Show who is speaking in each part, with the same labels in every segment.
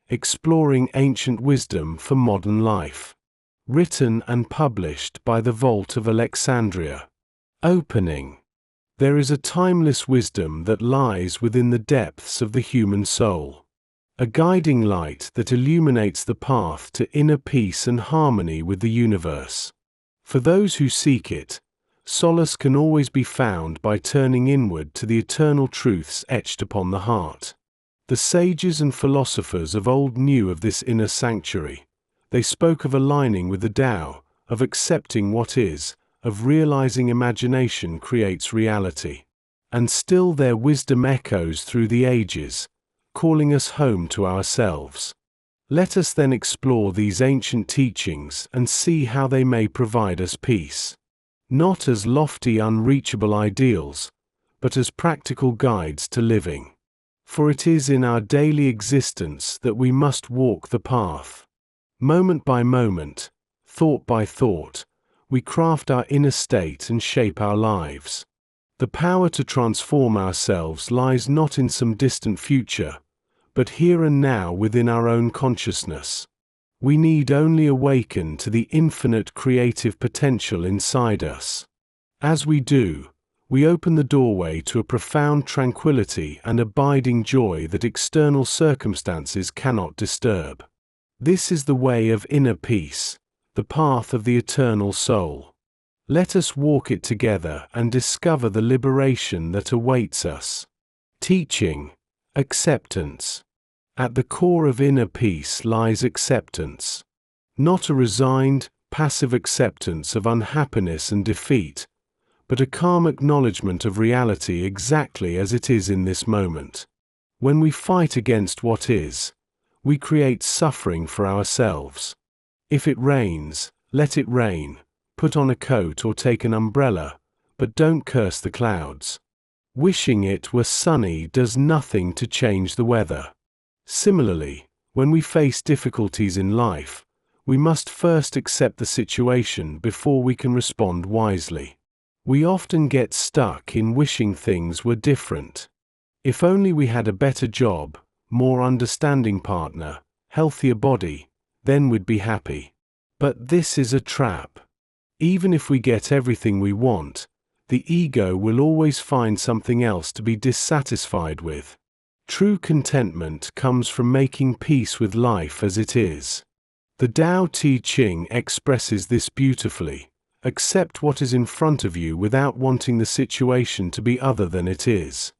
Speaker 1: Exploring Ancient Wisdom for Modern Life. Written and published by the Vault of Alexandria. Opening. There is a timeless wisdom that lies within the depths of the human soul. A guiding light that illuminates the path to inner peace and harmony with the universe. For those who seek it, solace can always be found by turning inward to the eternal truths etched upon the heart. The sages and philosophers of old knew of this inner sanctuary. They spoke of aligning with the Tao, of accepting what is, of realizing imagination creates reality. And still their wisdom echoes through the ages, calling us home to ourselves. Let us then explore these ancient teachings and see how they may provide us peace. Not as lofty, unreachable ideals, but as practical guides to living. For it is in our daily existence that we must walk the path. Moment by moment, thought by thought, we craft our inner state and shape our lives. The power to transform ourselves lies not in some distant future, but here and now within our own consciousness. We need only awaken to the infinite creative potential inside us. As we do, we open the doorway to a profound tranquility and abiding joy that external circumstances cannot disturb. This is the way of inner peace, the path of the eternal soul. Let us walk it together and discover the liberation that awaits us. Teaching. Acceptance. At the core of inner peace lies acceptance. Not a resigned, passive acceptance of unhappiness and defeat, but a calm acknowledgement of reality exactly as it is in this moment. When we fight against what is, we create suffering for ourselves. If it rains, let it rain. Put on a coat or take an umbrella, but don't curse the clouds. Wishing it were sunny does nothing to change the weather. Similarly, when we face difficulties in life, we must first accept the situation before we can respond wisely. We often get stuck in wishing things were different. If only we had a better job, more understanding partner, healthier body, then we'd be happy. But this is a trap. Even if we get everything we want, the ego will always find something else to be dissatisfied with. True contentment comes from making peace with life as it is. The Tao Te Ching expresses this beautifully. Accept what is in front of you without wanting the situation to be other than it is.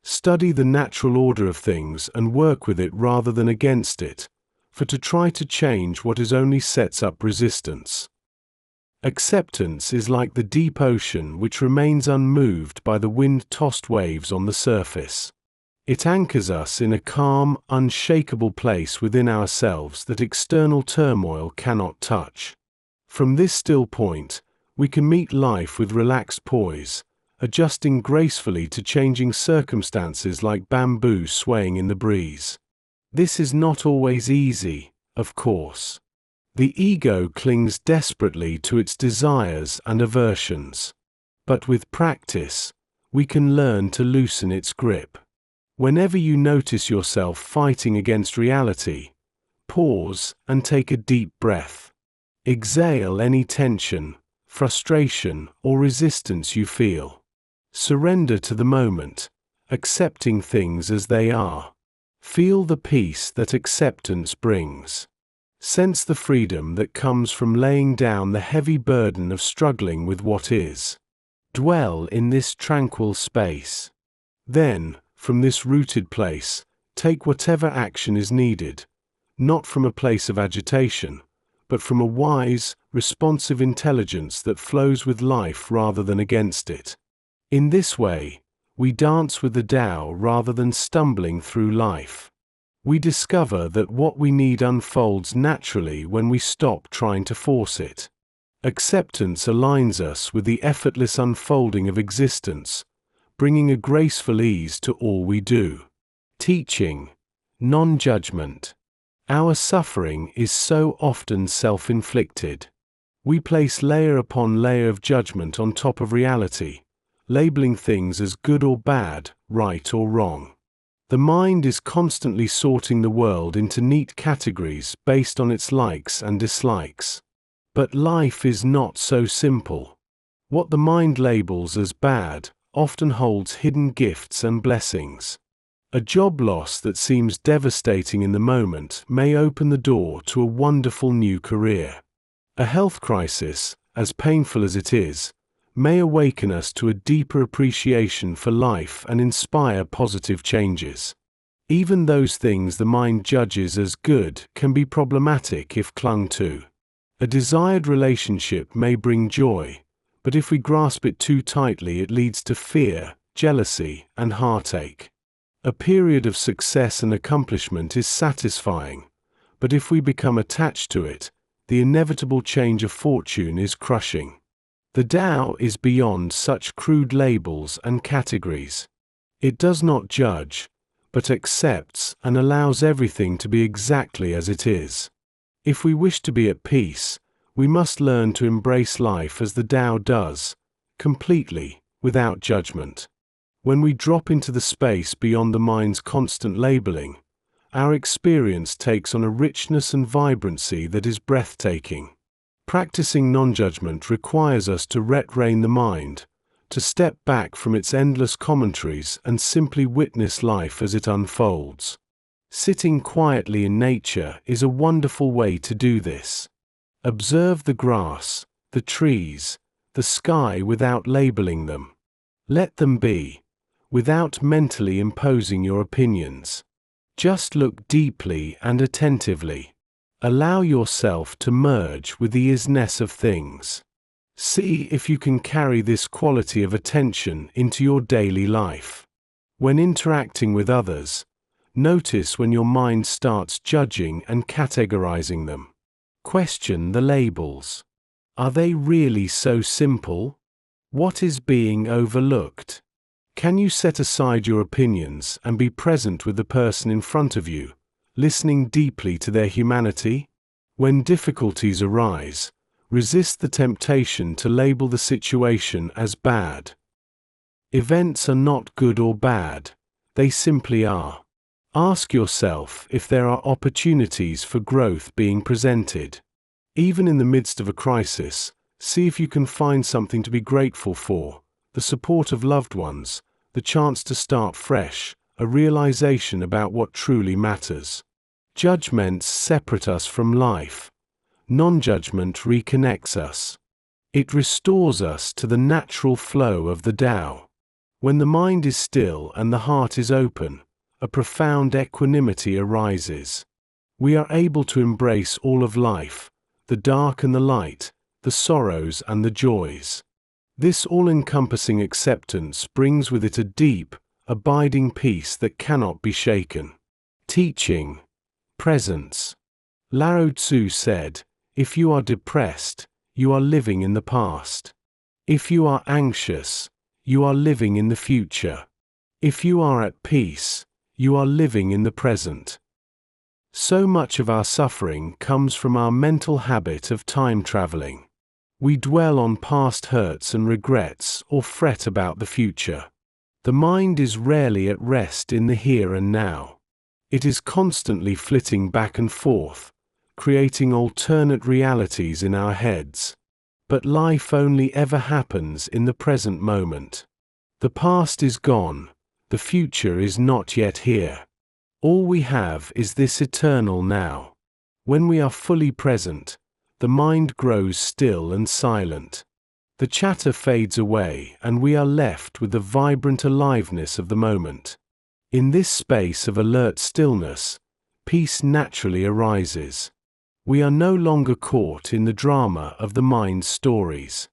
Speaker 1: Study the natural order of things and work with it rather than against it, for to try to change what is only sets up resistance. Acceptance is like the deep ocean which remains unmoved by the wind-tossed waves on the surface. It anchors us in a calm, unshakable place within ourselves that external turmoil cannot touch. From this still point, we can meet life with relaxed poise, adjusting gracefully to changing circumstances like bamboo swaying in the breeze. This is not always easy, of course. The ego clings desperately to its desires and aversions. But with practice, we can learn to loosen its grip. Whenever you notice yourself fighting against reality, pause and take a deep breath. Exhale any tension, frustration, or resistance you feel. Surrender to the moment, accepting things as they are. Feel the peace that acceptance brings. Sense the freedom that comes from laying down the heavy burden of struggling with what is. Dwell in this tranquil space. Then, from this rooted place, take whatever action is needed, not from a place of agitation, but from a wise, responsive intelligence that flows with life rather than against it. In this way, we dance with the Tao rather than stumbling through life. We discover that what we need unfolds naturally when we stop trying to force it. Acceptance aligns us with the effortless unfolding of existence, bringing a graceful ease to all we do. Teaching. Non-judgment. Our suffering is so often self-inflicted. We place layer upon layer of judgment on top of reality, labeling things as good or bad, right or wrong. The mind is constantly sorting the world into neat categories based on its likes and dislikes. But life is not so simple. What the mind labels as bad often holds hidden gifts and blessings. A job loss that seems devastating in the moment may open the door to a wonderful new career. A health crisis, as painful as it is, may awaken us to a deeper appreciation for life and inspire positive changes. Even those things the mind judges as good can be problematic if clung to. A desired relationship may bring joy, but if we grasp it too tightly, it leads to fear, jealousy, and heartache. A period of success and accomplishment is satisfying, but if we become attached to it, the inevitable change of fortune is crushing. The Tao is beyond such crude labels and categories. It does not judge, but accepts and allows everything to be exactly as it is. If we wish to be at peace, we must learn to embrace life as the Tao does, completely, without judgment. When we drop into the space beyond the mind's constant labeling, our experience takes on a richness and vibrancy that is breathtaking. Practicing non-judgment requires us to retrain the mind, to step back from its endless commentaries and simply witness life as it unfolds. Sitting quietly in nature is a wonderful way to do this. Observe the grass, the trees, the sky without labeling them. Let them be, without mentally imposing your opinions. Just look deeply and attentively. Allow yourself to merge with the isness of things. See if you can carry this quality of attention into your daily life. When interacting with others, notice when your mind starts judging and categorizing them. Question the labels. Are they really so simple? What is being overlooked? Can you set aside your opinions and be present with the person in front of you, listening deeply to their humanity? When difficulties arise, resist the temptation to label the situation as bad. Events are not good or bad, they simply are. Ask yourself if there are opportunities for growth being presented. Even in the midst of a crisis, see if you can find something to be grateful for: the support of loved ones, the chance to start fresh, a realization about what truly matters. Judgments separate us from life. Non-judgment reconnects us. It restores us to the natural flow of the Tao. When the mind is still and the heart is open, a profound equanimity arises. We are able to embrace all of life, the dark and the light, the sorrows and the joys. This all-encompassing acceptance brings with it a deep, abiding peace that cannot be shaken. Teaching. Presence. Lao Tzu said, "If you are depressed, you are living in the past. If you are anxious, you are living in the future. If you are at peace, you are living in the present." So much of our suffering comes from our mental habit of time traveling. We dwell on past hurts and regrets or fret about the future. The mind is rarely at rest in the here and now. It is constantly flitting back and forth, creating alternate realities in our heads. But life only ever happens in the present moment. The past is gone, the future is not yet here. All we have is this eternal now. When we are fully present, the mind grows still and silent. The chatter fades away and we are left with the vibrant aliveness of the moment. In this space of alert stillness, peace naturally arises. We are no longer caught in the drama of the mind's stories.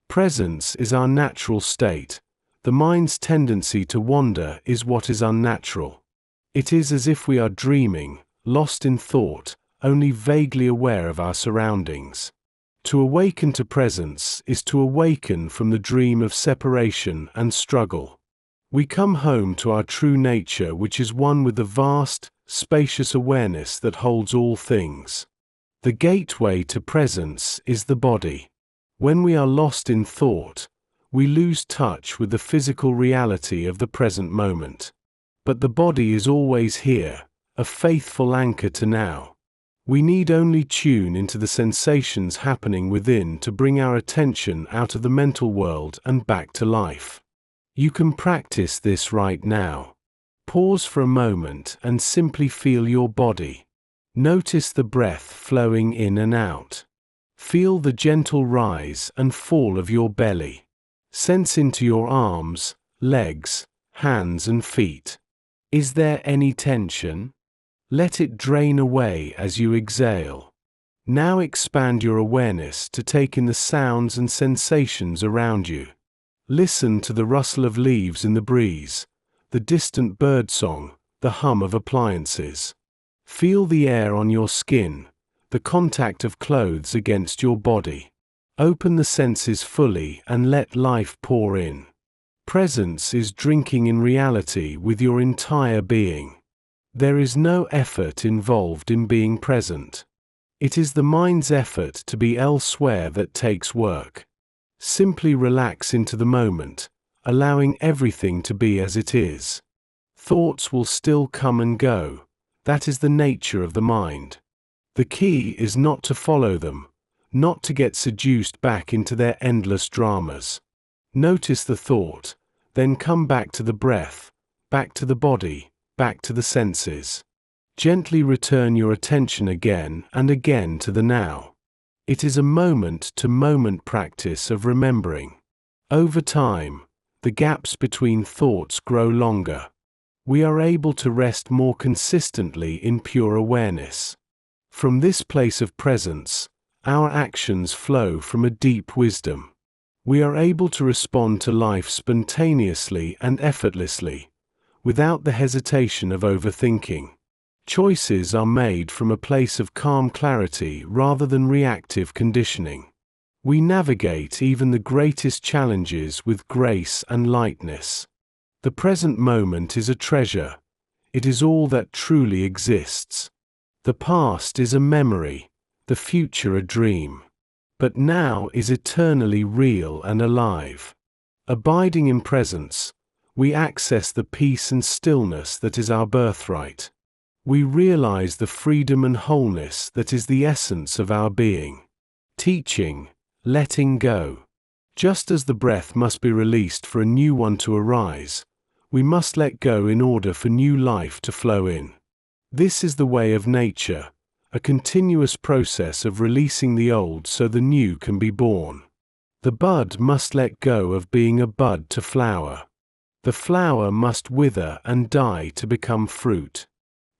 Speaker 1: Presence is our natural state. The mind's tendency to wander is what is unnatural. It is as if we are dreaming, lost in thought, only vaguely aware of our surroundings. To awaken to presence is to awaken from the dream of separation and struggle. We come home to our true nature, which is one with the vast, spacious awareness that holds all things. The gateway to presence is the body. When we are lost in thought, we lose touch with the physical reality of the present moment. But the body is always here, a faithful anchor to now. We need only tune into the sensations happening within to bring our attention out of the mental world and back to life. You can practice this right now. Pause for a moment and simply feel your body. Notice the breath flowing in and out. Feel the gentle rise and fall of your belly. Sense into your arms, legs, hands and feet. Is there any tension? Let it drain away as you exhale. Now expand your awareness to take in the sounds and sensations around you. Listen to the rustle of leaves in the breeze, the distant birdsong, the hum of appliances. Feel the air on your skin, the contact of clothes against your body. Open the senses fully and let life pour in. Presence is drinking in reality with your entire being. There is no effort involved in being present. It is the mind's effort to be elsewhere that takes work. Simply relax into the moment, allowing everything to be as it is. Thoughts will still come and go. That is the nature of the mind. The key is not to follow them, not to get seduced back into their endless dramas. Notice the thought, then come back to the breath, back to the body, back to the senses. Gently return your attention again and again to the now. It is a moment-to-moment practice of remembering. Over time, the gaps between thoughts grow longer. We are able to rest more consistently in pure awareness. From this place of presence, our actions flow from a deep wisdom. We are able to respond to life spontaneously and effortlessly, without the hesitation of overthinking. Choices are made from a place of calm clarity rather than reactive conditioning. We navigate even the greatest challenges with grace and lightness. The present moment is a treasure. It is all that truly exists. The past is a memory, the future a dream. But now is eternally real and alive. Abiding in presence, we access the peace and stillness that is our birthright. We realize the freedom and wholeness that is the essence of our being. Teaching, letting go. Just as the breath must be released for a new one to arise, we must let go in order for new life to flow in. This is the way of nature, a continuous process of releasing the old so the new can be born. The bud must let go of being a bud to flower. The flower must wither and die to become fruit.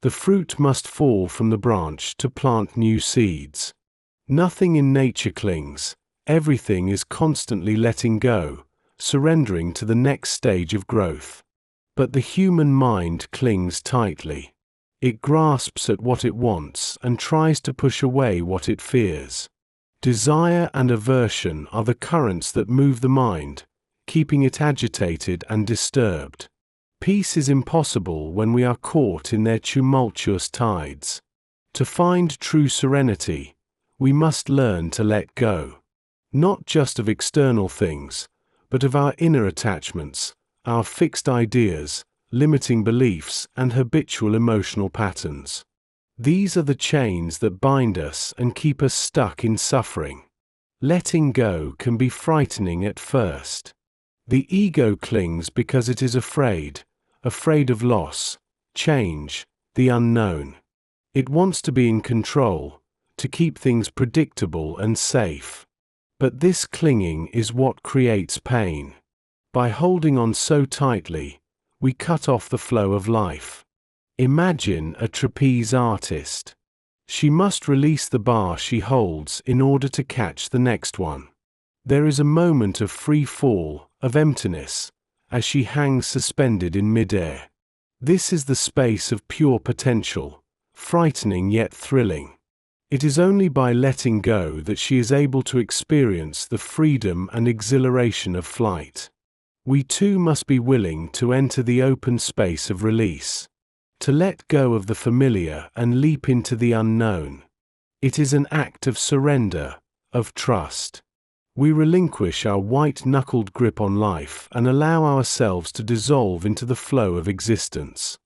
Speaker 1: The fruit must fall from the branch to plant new seeds. Nothing in nature clings, everything is constantly letting go, surrendering to the next stage of growth. But the human mind clings tightly. It grasps at what it wants and tries to push away what it fears. Desire and aversion are the currents that move the mind, keeping it agitated and disturbed. Peace is impossible when we are caught in their tumultuous tides. To find true serenity, we must learn to let go, not just of external things, but of our inner attachments, our fixed ideas, limiting beliefs, and habitual emotional patterns. These are the chains that bind us and keep us stuck in suffering. Letting go can be frightening at first. The ego clings because it is afraid of loss, change, the unknown. It wants to be in control, to keep things predictable and safe. But this clinging is what creates pain. By holding on so tightly, we cut off the flow of life. Imagine a trapeze artist. She must release the bar she holds in order to catch the next one. There is a moment of free fall, of emptiness, as she hangs suspended in midair. This is the space of pure potential, frightening yet thrilling. It is only by letting go that she is able to experience the freedom and exhilaration of flight. We too must be willing to enter the open space of release, to let go of the familiar and leap into the unknown. It is an act of surrender, of trust. We relinquish our white-knuckled grip on life and allow ourselves to dissolve into the flow of existence.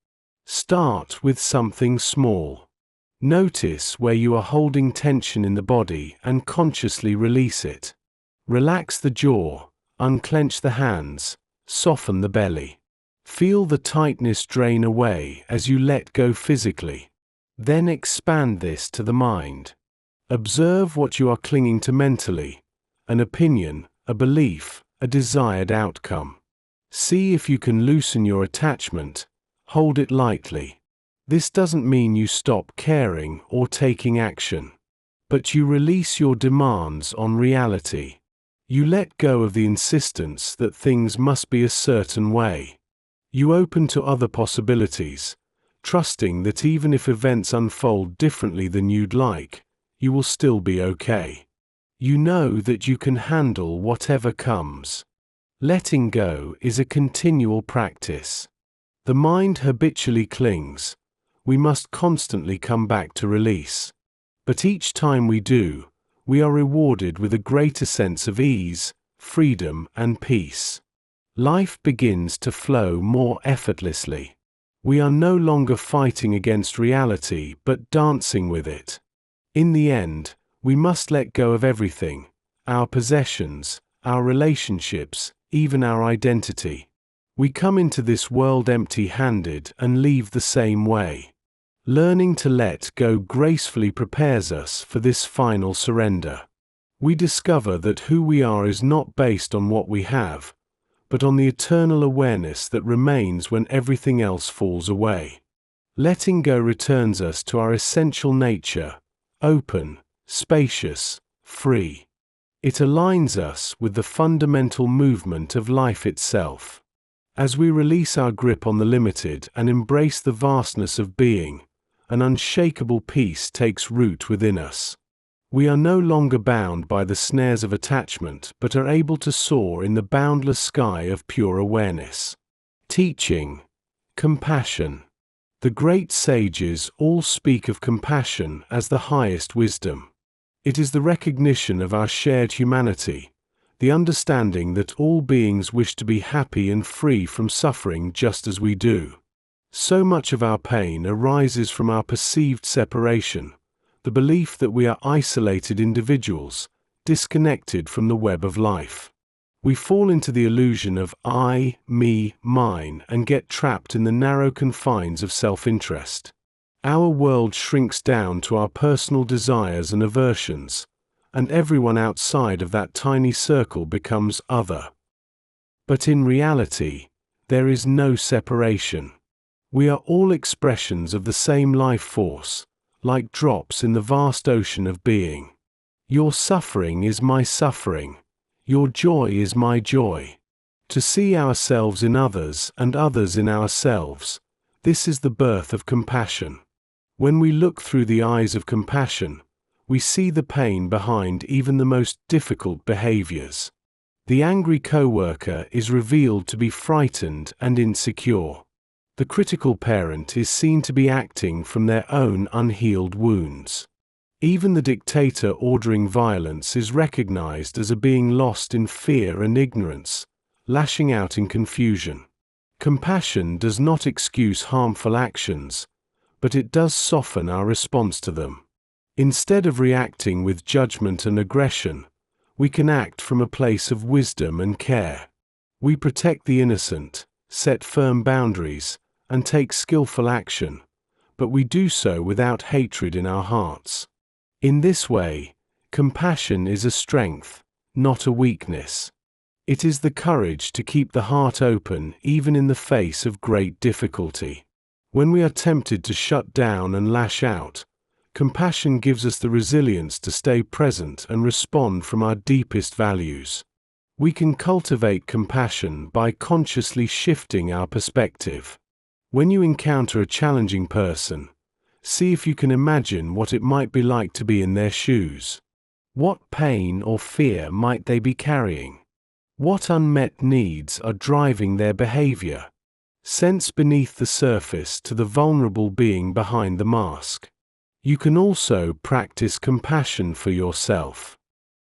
Speaker 1: Start with something small. Notice where you are holding tension in the body and consciously release it. Relax the jaw, unclench the hands, soften the belly. Feel the tightness drain away as you let go physically. Then expand this to the mind. Observe what you are clinging to mentally: an opinion, a belief, a desired outcome. See if you can loosen your attachment, hold it lightly. This doesn't mean you stop caring or taking action, but you release your demands on reality. You let go of the insistence that things must be a certain way. You open to other possibilities, trusting that even if events unfold differently than you'd like, you will still be okay. You know that you can handle whatever comes. Letting go is a continual practice. The mind habitually clings. We must constantly come back to release. But each time we do, we are rewarded with a greater sense of ease, freedom, and peace. Life begins to flow more effortlessly. We are no longer fighting against reality but dancing with it. In the end, we must let go of everything: our possessions, our relationships, even our identity. We come into this world empty-handed and leave the same way. Learning to let go gracefully prepares us for this final surrender. We discover that who we are is not based on what we have, but on the eternal awareness that remains when everything else falls away. Letting go returns us to our essential nature: open, spacious, free. It aligns us with the fundamental movement of life itself. As we release our grip on the limited and embrace the vastness of being, an unshakable peace takes root within us. We are no longer bound by the snares of attachment but are able to soar in the boundless sky of pure awareness. Teaching. Compassion. The great sages all speak of compassion as the highest wisdom. It is the recognition of our shared humanity, the understanding that all beings wish to be happy and free from suffering just as we do. So much of our pain arises from our perceived separation, the belief that we are isolated individuals, disconnected from the web of life. We fall into the illusion of I, me, mine, and get trapped in the narrow confines of self-interest. Our world shrinks down to our personal desires and aversions, and everyone outside of that tiny circle becomes other. But in reality, there is no separation. We are all expressions of the same life force, like drops in the vast ocean of being. Your suffering is my suffering. Your joy is my joy. To see ourselves in others and others in ourselves, this is the birth of compassion. When we look through the eyes of compassion, we see the pain behind even the most difficult behaviors. The angry coworker is revealed to be frightened and insecure. The critical parent is seen to be acting from their own unhealed wounds. Even the dictator ordering violence is recognized as a being lost in fear and ignorance, lashing out in confusion. Compassion does not excuse harmful actions, but it does soften our response to them. Instead of reacting with judgment and aggression, we can act from a place of wisdom and care. We protect the innocent, set firm boundaries, and take skillful action, but we do so without hatred in our hearts. In this way, compassion is a strength, not a weakness. It is the courage to keep the heart open even in the face of great difficulty. When we are tempted to shut down and lash out, compassion gives us the resilience to stay present and respond from our deepest values. We can cultivate compassion by consciously shifting our perspective. When you encounter a challenging person, see if you can imagine what it might be like to be in their shoes. What pain or fear might they be carrying? What unmet needs are driving their behavior? Sense beneath the surface to the vulnerable being behind the mask. You can also practice compassion for yourself.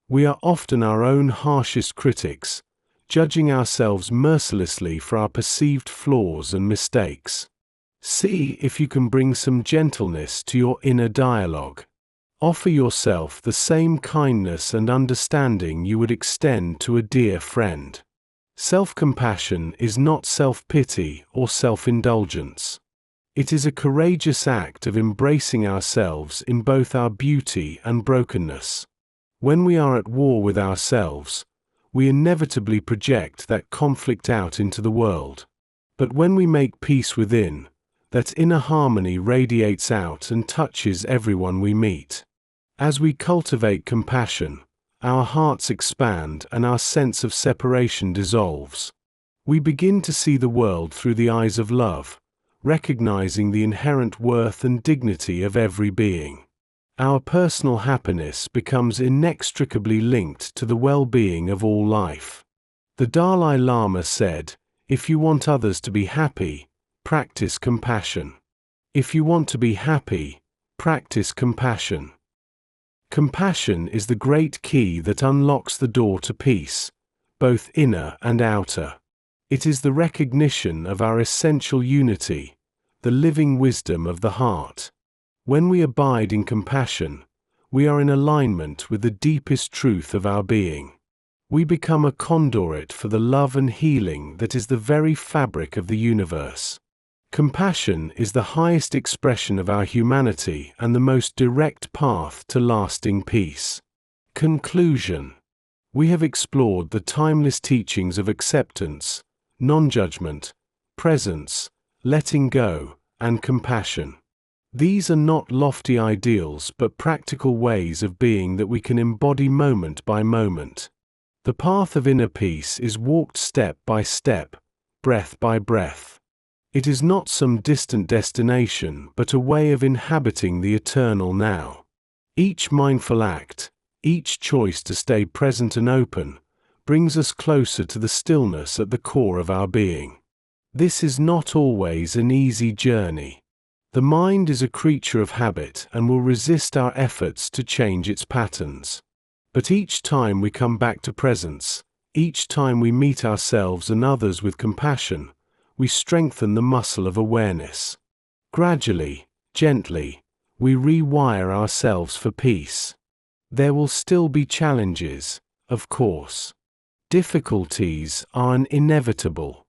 Speaker 1: We are often our own harshest critics, judging ourselves mercilessly for our perceived flaws and mistakes. See if you can bring some gentleness to your inner dialogue. Offer yourself the same kindness and understanding you would extend to a dear friend. Self-compassion is not self-pity or self-indulgence. It is a courageous act of embracing ourselves in both our beauty and brokenness. When we are at war with ourselves, we inevitably project that conflict out into the world. But when we make peace within, that inner harmony radiates out and touches everyone we meet. As we cultivate compassion, our hearts expand and our sense of separation dissolves. We begin to see the world through the eyes of love, recognizing the inherent worth and dignity of every being. Our personal happiness becomes inextricably linked to the well-being of all life. The Dalai Lama said, "If you want others to be happy, practice compassion. If you want to be happy, practice compassion." Compassion is the great key that unlocks the door to peace, both inner and outer. It is the recognition of our essential unity, the living wisdom of the heart. When we abide in compassion, we are in alignment with the deepest truth of our being. We become a conduit for the love and healing that is the very fabric of the universe. Compassion is the highest expression of our humanity and the most direct path to lasting peace. Conclusion. We have explored the timeless teachings of acceptance, non-judgment, presence, letting go, and compassion. These are not lofty ideals but practical ways of being that we can embody moment by moment. The path of inner peace is walked step by step, breath by breath. It is not some distant destination but a way of inhabiting the eternal now. Each mindful act, each choice to stay present and open, brings us closer to the stillness at the core of our being. This is not always an easy journey. The mind is a creature of habit and will resist our efforts to change its patterns. But each time we come back to presence, each time we meet ourselves and others with compassion, we strengthen the muscle of awareness. Gradually, gently, we rewire ourselves for peace. There will still be challenges, of course. Difficulties are inevitable.